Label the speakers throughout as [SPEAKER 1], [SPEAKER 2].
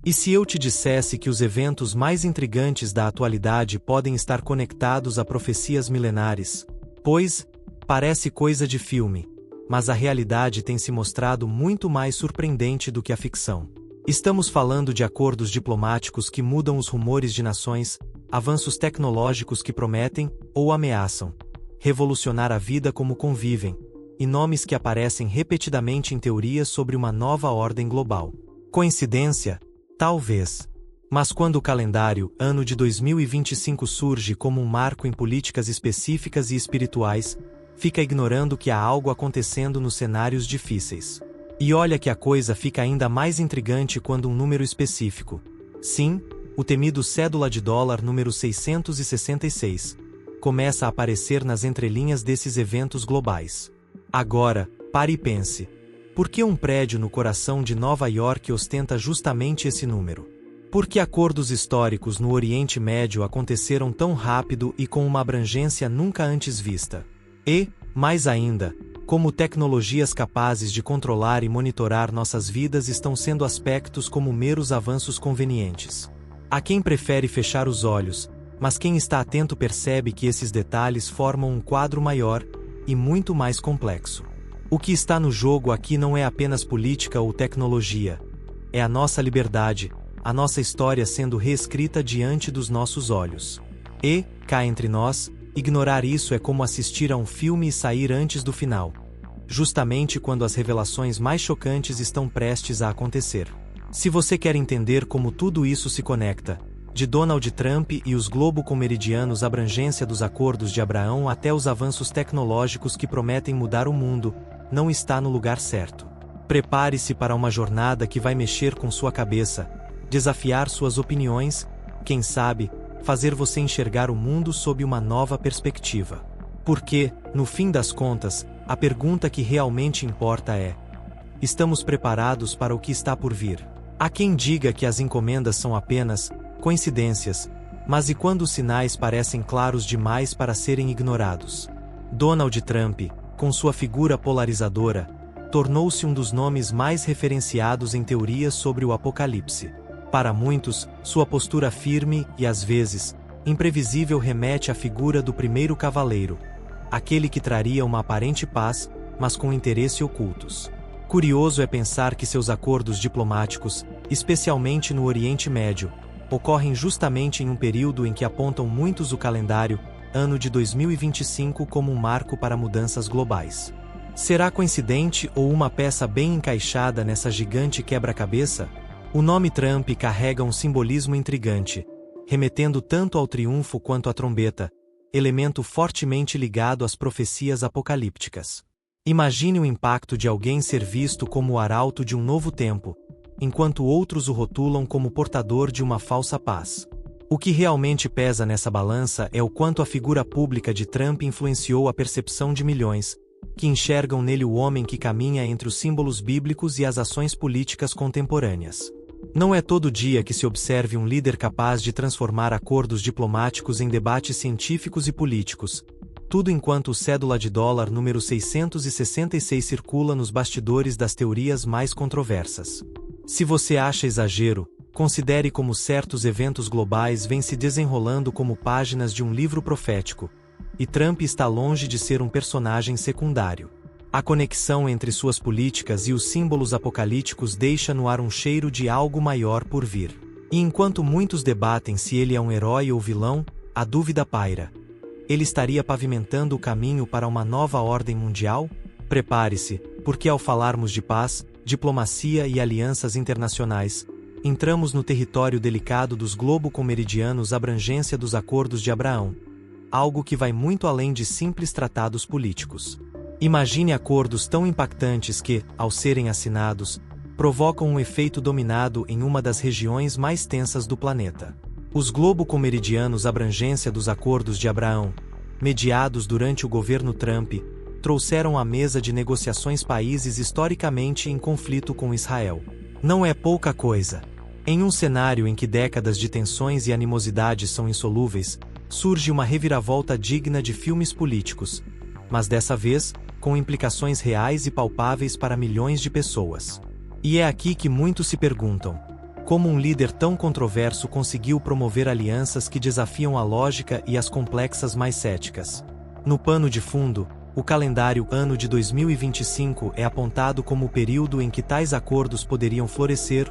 [SPEAKER 1] E se eu te dissesse que os eventos mais intrigantes da atualidade podem estar conectados a profecias milenares? Pois, parece coisa de filme, mas a realidade tem se mostrado muito mais surpreendente do que a ficção. Estamos falando de acordos diplomáticos que mudam os rumores de nações, avanços tecnológicos que prometem, ou ameaçam, revolucionar a vida como convivem, e nomes que aparecem repetidamente em teorias sobre uma nova ordem global. Coincidência? Talvez. Mas quando o calendário, ano de 2025 surge como um marco em políticas específicas e espirituais, fica ignorando que há algo acontecendo nos cenários difíceis. E olha que a coisa fica ainda mais intrigante quando um número específico, sim, o temido cédula de dólar número 666, começa a aparecer nas entrelinhas desses eventos globais. Agora, pare e pense. Por que um prédio no coração de Nova York ostenta justamente esse número? Por que acordos históricos no Oriente Médio aconteceram tão rápido e com uma abrangência nunca antes vista? E, mais ainda, como tecnologias capazes de controlar e monitorar nossas vidas estão sendo aspectos como meros avanços convenientes. Há quem prefere fechar os olhos, mas quem está atento percebe que esses detalhes formam um quadro maior e muito mais complexo. O que está no jogo aqui não é apenas política ou tecnologia. É a nossa liberdade, a nossa história sendo reescrita diante dos nossos olhos. E, cá entre nós, ignorar isso é como assistir a um filme e sair antes do final. Justamente quando as revelações mais chocantes estão prestes a acontecer. Se você quer entender como tudo isso se conecta, de Donald Trump e os globo-comeridianos, abrangência dos acordos de Abraão até os avanços tecnológicos que prometem mudar o mundo, não está no lugar certo. Prepare-se para uma jornada que vai mexer com sua cabeça, desafiar suas opiniões, quem sabe, fazer você enxergar o mundo sob uma nova perspectiva. Porque, no fim das contas, a pergunta que realmente importa é: estamos preparados para o que está por vir? Há quem diga que as encomendas são apenas coincidências, mas e quando os sinais parecem claros demais para serem ignorados? Donald Trump, com sua figura polarizadora, tornou-se um dos nomes mais referenciados em teorias sobre o apocalipse. Para muitos, sua postura firme e, às vezes, imprevisível remete à figura do primeiro cavaleiro, aquele que traria uma aparente paz, mas com interesses ocultos. Curioso é pensar que seus acordos diplomáticos, especialmente no Oriente Médio, ocorrem justamente em um período em que apontam muitos o calendário, ano de 2025, como um marco para mudanças globais. Será coincidente ou uma peça bem encaixada nessa gigante quebra-cabeça? O nome Trump carrega um simbolismo intrigante, remetendo tanto ao triunfo quanto à trombeta, elemento fortemente ligado às profecias apocalípticas. Imagine o impacto de alguém ser visto como o arauto de um novo tempo, enquanto outros o rotulam como portador de uma falsa paz. O que realmente pesa nessa balança é o quanto a figura pública de Trump influenciou a percepção de milhões, que enxergam nele o homem que caminha entre os símbolos bíblicos e as ações políticas contemporâneas. Não é todo dia que se observe um líder capaz de transformar acordos diplomáticos em debates científicos e políticos, tudo enquanto o cédula de dólar número 666 circula nos bastidores das teorias mais controversas. Se você acha exagero, considere como certos eventos globais vêm se desenrolando como páginas de um livro profético, e Trump está longe de ser um personagem secundário. A conexão entre suas políticas e os símbolos apocalípticos deixa no ar um cheiro de algo maior por vir. E enquanto muitos debatem se ele é um herói ou vilão, a dúvida paira. Ele estaria pavimentando o caminho para uma nova ordem mundial? Prepare-se, porque ao falarmos de paz, diplomacia e alianças internacionais, entramos no território delicado dos globo-comeridianos, abrangência dos acordos de Abraão. Algo que vai muito além de simples tratados políticos. Imagine acordos tão impactantes que, ao serem assinados, provocam um efeito dominado em uma das regiões mais tensas do planeta. Os globo-comeridianos, abrangência dos acordos de Abraão, mediados durante o governo Trump, trouxeram à mesa de negociações países historicamente em conflito com Israel. Não é pouca coisa. Em um cenário em que décadas de tensões e animosidades são insolúveis, surge uma reviravolta digna de filmes políticos, mas dessa vez, com implicações reais e palpáveis para milhões de pessoas. E é aqui que muitos se perguntam: Como um líder tão controverso conseguiu promover alianças que desafiam a lógica e as complexas mais céticas. No pano de fundo, o calendário ano de 2025 é apontado como o período em que tais acordos poderiam florescer,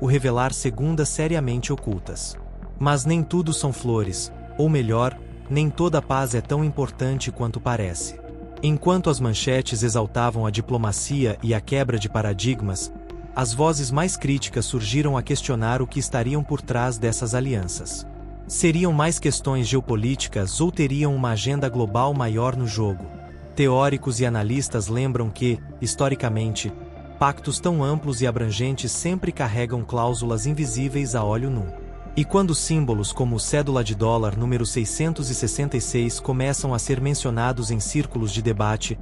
[SPEAKER 1] o revelar segundas seriamente ocultas. Mas nem tudo são flores, ou melhor, nem toda paz é tão importante quanto parece. Enquanto as manchetes exaltavam a diplomacia e a quebra de paradigmas, as vozes mais críticas surgiram a questionar o que estariam por trás dessas alianças. Seriam mais questões geopolíticas ou teriam uma agenda global maior no jogo? Teóricos e analistas lembram que, historicamente, pactos tão amplos e abrangentes sempre carregam cláusulas invisíveis a olho nu. E quando símbolos como o cédula de dólar número 666 começam a ser mencionados em círculos de debate,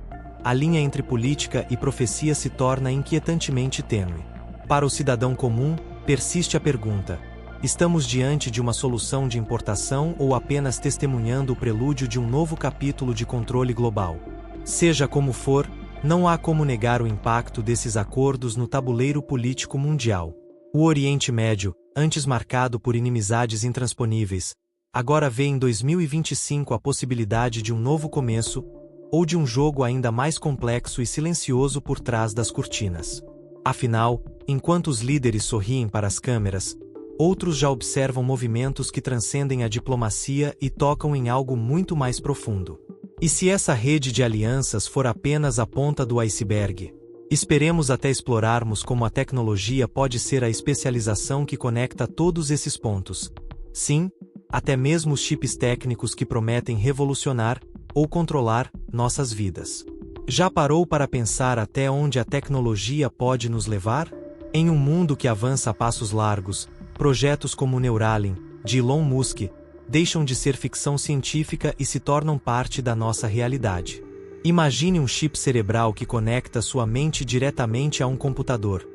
[SPEAKER 1] a linha entre política e profecia se torna inquietantemente tênue. Para o cidadão comum, persiste a pergunta: estamos diante de uma solução de importação ou apenas testemunhando o prelúdio de um novo capítulo de controle global? Seja como for, não há como negar o impacto desses acordos no tabuleiro político mundial. O Oriente Médio, antes marcado por inimizades intransponíveis, agora vê em 2025 a possibilidade de um novo começo, ou de um jogo ainda mais complexo e silencioso por trás das cortinas. Afinal, enquanto os líderes sorriem para as câmeras, outros já observam movimentos que transcendem a diplomacia e tocam em algo muito mais profundo. E se essa rede de alianças for apenas a ponta do iceberg? Esperemos até explorarmos como a tecnologia pode ser a especialização que conecta todos esses pontos. Sim, até mesmo os chips técnicos que prometem revolucionar, ou controlar, nossas vidas. Já parou para pensar até onde a tecnologia pode nos levar? Em um mundo que avança a passos largos, projetos como o Neuralink, de Elon Musk, deixam de ser ficção científica e se tornam parte da nossa realidade. Imagine um chip cerebral que conecta sua mente diretamente a um computador.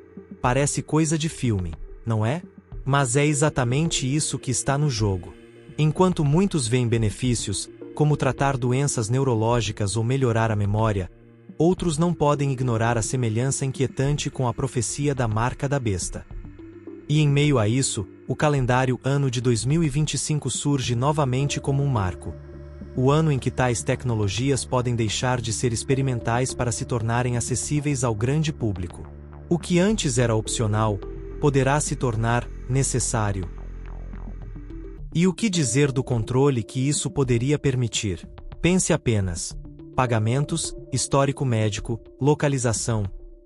[SPEAKER 1] Parece coisa de filme, não é? Mas é exatamente isso que está no jogo. Enquanto muitos veem benefícios, como tratar doenças neurológicas ou melhorar a memória, outros não podem ignorar a semelhança inquietante com a profecia da marca da besta. E em meio a isso, o calendário ano de 2025 surge novamente como um marco. O ano em que tais tecnologias podem deixar de ser experimentais para se tornarem acessíveis ao grande público. O que antes era opcional, poderá se tornar necessário. E o que dizer do controle que isso poderia permitir? Pense apenas: pagamentos, histórico médico, localização,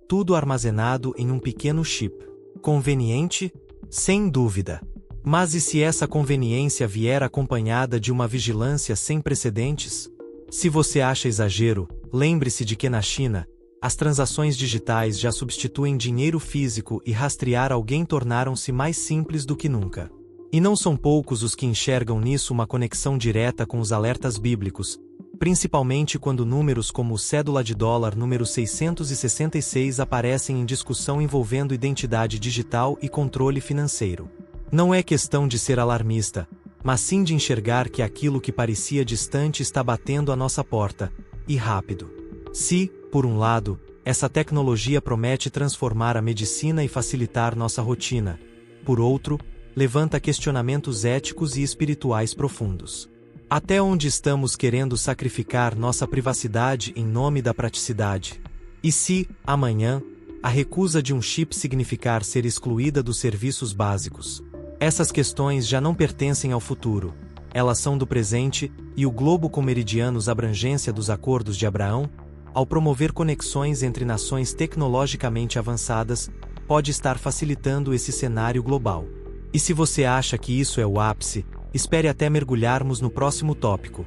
[SPEAKER 1] tudo armazenado em um pequeno chip. Conveniente? Sem dúvida. Mas e se essa conveniência vier acompanhada de uma vigilância sem precedentes? Se você acha exagero, lembre-se de que na China, as transações digitais já substituem dinheiro físico e rastrear alguém tornaram-se mais simples do que nunca. E não são poucos os que enxergam nisso uma conexão direta com os alertas bíblicos, principalmente quando números como o cédula de dólar número 666 aparecem em discussão envolvendo identidade digital e controle financeiro. Não é questão de ser alarmista, mas sim de enxergar que aquilo que parecia distante está batendo à nossa porta, e rápido. Se, por um lado, essa tecnologia promete transformar a medicina e facilitar nossa rotina, por outro, levanta questionamentos éticos e espirituais profundos. Até onde estamos querendo sacrificar nossa privacidade em nome da praticidade? E se, amanhã, a recusa de um chip significar ser excluída dos serviços básicos? Essas questões já não pertencem ao futuro, elas são do presente, e o globo com meridianos abrangência dos Acordos de Abraão, ao promover conexões entre nações tecnologicamente avançadas, pode estar facilitando esse cenário global. E se você acha que isso é o ápice, espere até mergulharmos no próximo tópico,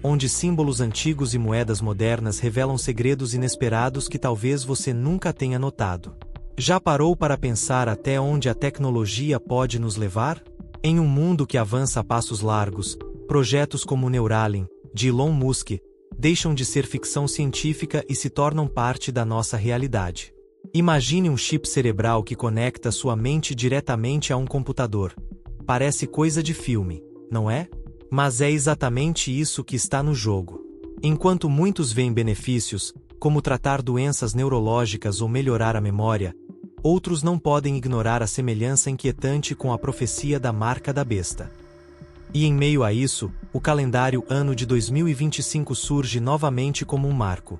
[SPEAKER 1] onde símbolos antigos e moedas modernas revelam segredos inesperados que talvez você nunca tenha notado. Já parou para pensar até onde a tecnologia pode nos levar? Em um mundo que avança a passos largos, projetos como o Neuralink, de Elon Musk, deixam de ser ficção científica e se tornam parte da nossa realidade. Imagine um chip cerebral que conecta sua mente diretamente a um computador. Parece coisa de filme, não é? Mas é exatamente isso que está no jogo. Enquanto muitos veem benefícios, como tratar doenças neurológicas ou melhorar a memória, outros não podem ignorar a semelhança inquietante com a profecia da marca da besta. E em meio a isso, o calendário ano de 2025 surge novamente como um marco.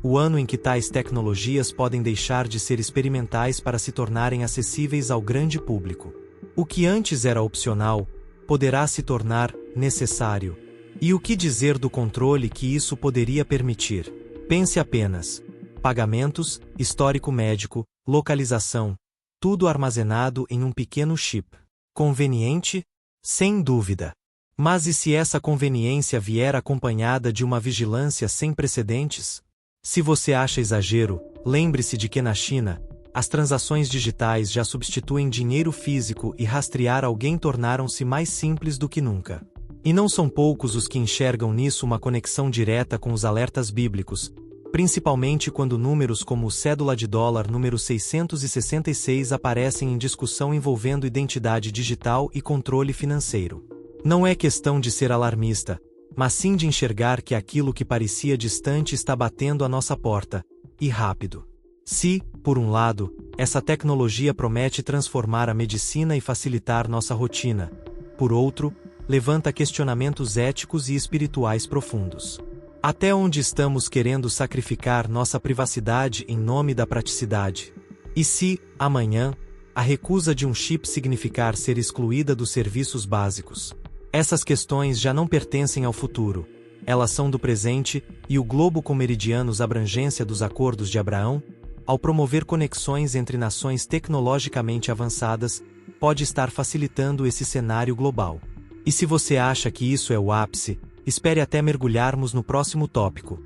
[SPEAKER 1] O ano em que tais tecnologias podem deixar de ser experimentais para se tornarem acessíveis ao grande público. O que antes era opcional, poderá se tornar necessário. E o que dizer do controle que isso poderia permitir? Pense apenas. Pagamentos, histórico médico, localização, tudo armazenado em um pequeno chip. Conveniente? Sem dúvida. Mas e se essa conveniência vier acompanhada de uma vigilância sem precedentes? Se você acha exagero, lembre-se de que na China, as transações digitais já substituem dinheiro físico e rastrear alguém tornaram-se mais simples do que nunca. E não são poucos os que enxergam nisso uma conexão direta com os alertas bíblicos, principalmente quando números como o cédula de dólar número 666 aparecem em discussão envolvendo identidade digital e controle financeiro. Não é questão de ser alarmista, mas sim de enxergar que aquilo que parecia distante está batendo à nossa porta, e rápido. Se, por um lado, essa tecnologia promete transformar a medicina e facilitar nossa rotina, por outro, levanta questionamentos éticos e espirituais profundos. Até onde estamos querendo sacrificar nossa privacidade em nome da praticidade? E se, amanhã, a recusa de um chip significar ser excluída dos serviços básicos? Essas questões já não pertencem ao futuro, elas são do presente, e o globo com meridianos abrangência dos Acordos de Abraão, ao promover conexões entre nações tecnologicamente avançadas, pode estar facilitando esse cenário global. E se você acha que isso é o ápice, espere até mergulharmos no próximo tópico,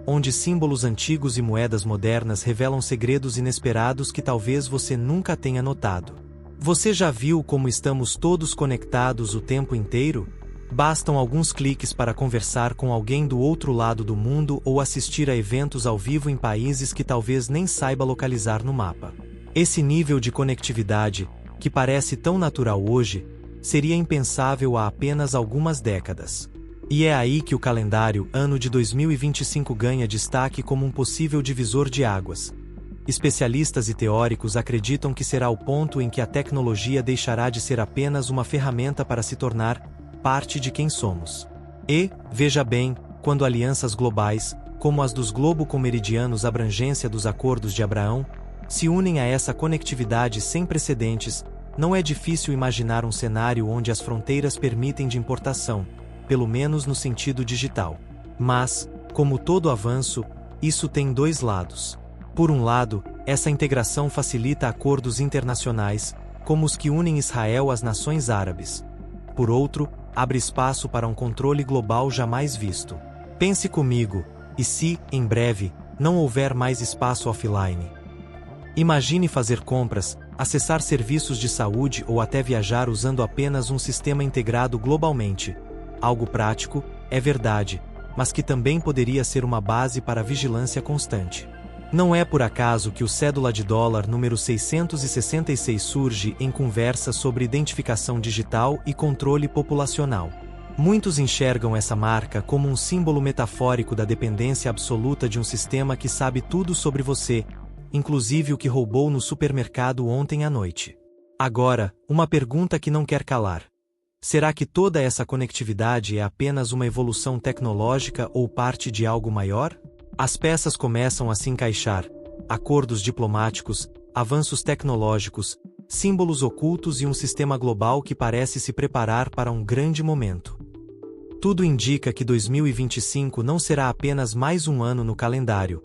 [SPEAKER 1] onde símbolos antigos e moedas modernas revelam segredos inesperados que talvez você nunca tenha notado. Você já viu como estamos todos conectados o tempo inteiro? Bastam alguns cliques para conversar com alguém do outro lado do mundo ou assistir a eventos ao vivo em países que talvez nem saiba localizar no mapa. Esse nível de conectividade, que parece tão natural hoje, seria impensável há apenas algumas décadas. E é aí que o calendário ano de 2025 ganha destaque como um possível divisor de águas. Especialistas e teóricos acreditam que será o ponto em que a tecnologia deixará de ser apenas uma ferramenta para se tornar parte de quem somos. E, veja bem, quando alianças globais, como as dos Globo com meridianos abrangência dos Acordos de Abraão, se unem a essa conectividade sem precedentes, não é difícil imaginar um cenário onde as fronteiras permitem de importação, pelo menos no sentido digital. Mas, como todo avanço, isso tem dois lados. Por um lado, essa integração facilita acordos internacionais, como os que unem Israel às nações árabes. Por outro, abre espaço para um controle global jamais visto. Pense comigo, e se, em breve, não houver mais espaço offline? Imagine fazer compras, acessar serviços de saúde ou até viajar usando apenas um sistema integrado globalmente. Algo prático, é verdade, mas que também poderia ser uma base para vigilância constante. Não é por acaso que o cédula de dólar número 666 surge em conversa sobre identificação digital e controle populacional. Muitos enxergam essa marca como um símbolo metafórico da dependência absoluta de um sistema que sabe tudo sobre você, inclusive o que roubou no supermercado ontem à noite. Agora, uma pergunta que não quer calar. Será que toda essa conectividade é apenas uma evolução tecnológica ou parte de algo maior? As peças começam a se encaixar: acordos diplomáticos, avanços tecnológicos, símbolos ocultos e um sistema global que parece se preparar para um grande momento. Tudo indica que 2025 não será apenas mais um ano no calendário,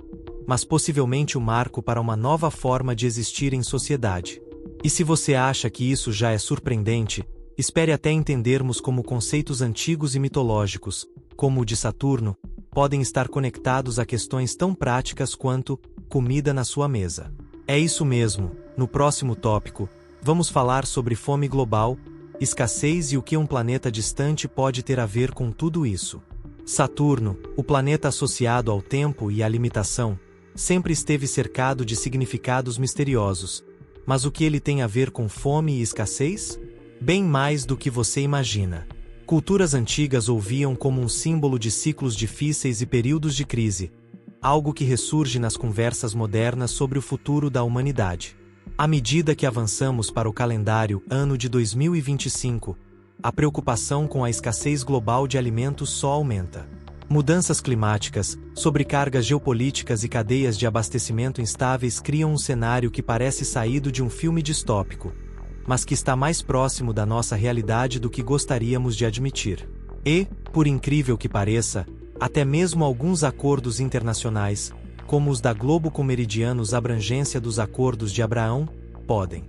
[SPEAKER 1] mas possivelmente o marco para uma nova forma de existir em sociedade. E se você acha que isso já é surpreendente, espere até entendermos como conceitos antigos e mitológicos, como o de Saturno, podem estar conectados a questões tão práticas quanto comida na sua mesa. É isso mesmo, no próximo tópico, vamos falar sobre fome global, escassez e o que um planeta distante pode ter a ver com tudo isso. Saturno, o planeta associado ao tempo e à limitação, sempre esteve cercado de significados misteriosos. Mas o que ele tem a ver com fome e escassez? Bem mais do que você imagina. Culturas antigas o viam como um símbolo de ciclos difíceis e períodos de crise, algo que ressurge nas conversas modernas sobre o futuro da humanidade. À medida que avançamos para o calendário ano de 2025, a preocupação com a escassez global de alimentos só aumenta. Mudanças climáticas, sobrecargas geopolíticas e cadeias de abastecimento instáveis criam um cenário que parece saído de um filme distópico, mas que está mais próximo da nossa realidade do que gostaríamos de admitir. E, por incrível que pareça, até mesmo alguns acordos internacionais, como os da Globo com meridianos abrangência dos Acordos de Abraão, podem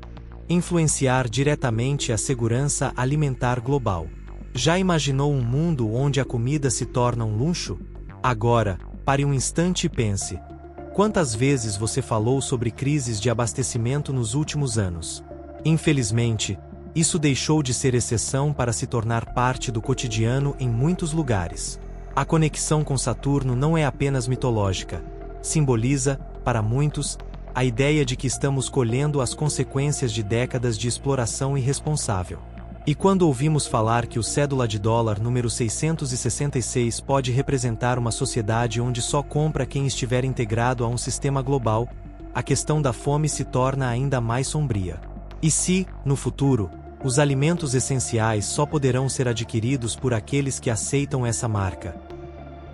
[SPEAKER 1] influenciar diretamente a segurança alimentar global. Já imaginou um mundo onde a comida se torna um luxo? Agora, pare um instante e pense. Quantas vezes você falou sobre crises de abastecimento nos últimos anos? Infelizmente, isso deixou de ser exceção para se tornar parte do cotidiano em muitos lugares. A conexão com Saturno não é apenas mitológica. Simboliza, para muitos, a ideia de que estamos colhendo as consequências de décadas de exploração irresponsável. E quando ouvimos falar que o cédula de dólar número 666 pode representar uma sociedade onde só compra quem estiver integrado a um sistema global, a questão da fome se torna ainda mais sombria. E se, no futuro, os alimentos essenciais só poderão ser adquiridos por aqueles que aceitam essa marca?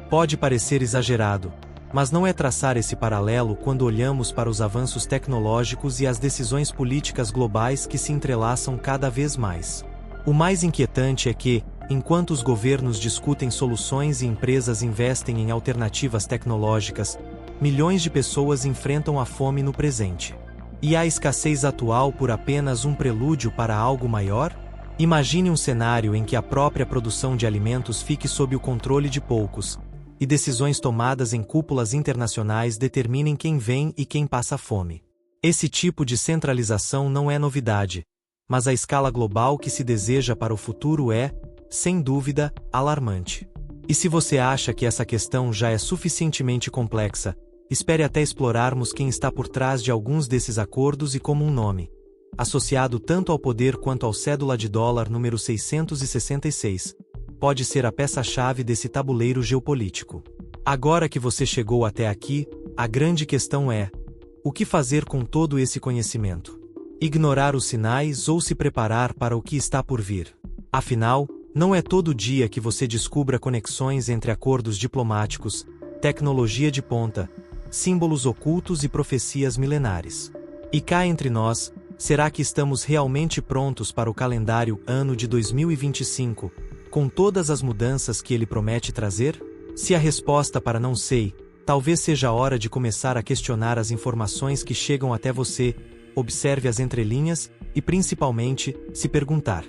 [SPEAKER 1] Pode parecer exagerado, mas não é traçar esse paralelo quando olhamos para os avanços tecnológicos e as decisões políticas globais que se entrelaçam cada vez mais. O mais inquietante é que, enquanto os governos discutem soluções e empresas investem em alternativas tecnológicas, milhões de pessoas enfrentam a fome no presente. E a escassez atual por apenas um prelúdio para algo maior? Imagine um cenário em que a própria produção de alimentos fique sob o controle de poucos, e decisões tomadas em cúpulas internacionais determinem quem vem e quem passa fome. Esse tipo de centralização não é novidade, mas a escala global que se deseja para o futuro é, sem dúvida, alarmante. E se você acha que essa questão já é suficientemente complexa, espere até explorarmos quem está por trás de alguns desses acordos e como um nome, associado tanto ao poder quanto ao cédula de dólar número 666, pode ser a peça-chave desse tabuleiro geopolítico. Agora que você chegou até aqui, a grande questão é: o que fazer com todo esse conhecimento? Ignorar os sinais ou se preparar para o que está por vir? Afinal, não é todo dia que você descubra conexões entre acordos diplomáticos, tecnologia de ponta, símbolos ocultos e profecias milenares. E cá entre nós, será que estamos realmente prontos para o calendário ano de 2025, com todas as mudanças que ele promete trazer? Se a resposta para não sei, talvez seja a hora de começar a questionar as informações que chegam até você, observe as entrelinhas e, principalmente, se perguntar: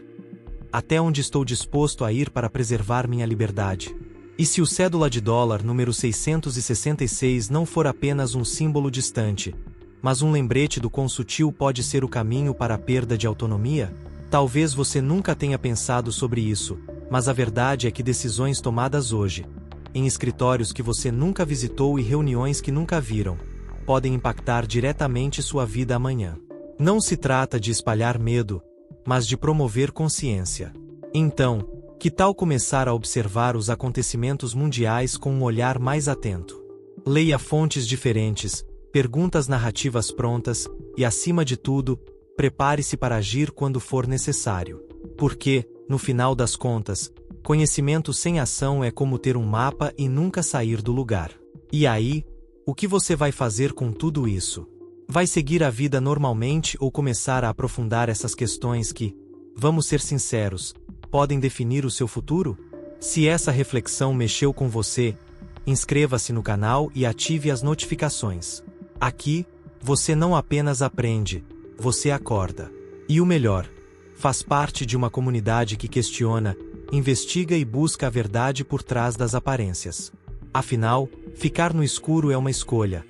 [SPEAKER 1] até onde estou disposto a ir para preservar minha liberdade? E se o cédula de dólar número 666 não for apenas um símbolo distante, mas um lembrete do quão sutil pode ser o caminho para a perda de autonomia? Talvez você nunca tenha pensado sobre isso, mas a verdade é que decisões tomadas hoje, em escritórios que você nunca visitou e reuniões que nunca viram, podem impactar diretamente sua vida amanhã. Não se trata de espalhar medo, mas de promover consciência. Então, que tal começar a observar os acontecimentos mundiais com um olhar mais atento? Leia fontes diferentes, perguntas narrativas prontas e, acima de tudo, prepare-se para agir quando for necessário. Porque, no final das contas, conhecimento sem ação é como ter um mapa e nunca sair do lugar. E aí, o que você vai fazer com tudo isso? Vai seguir a vida normalmente ou começar a aprofundar essas questões que, vamos ser sinceros, podem definir o seu futuro? Se essa reflexão mexeu com você, inscreva-se no canal e ative as notificações. Aqui, você não apenas aprende, você acorda. E o melhor, faz parte de uma comunidade que questiona, investiga e busca a verdade por trás das aparências. Afinal, ficar no escuro é uma escolha,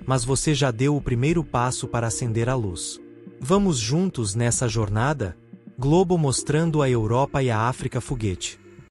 [SPEAKER 1] mas você já deu o primeiro passo para acender a luz. Vamos juntos nessa jornada? Globo mostrando a Europa e a África foguete.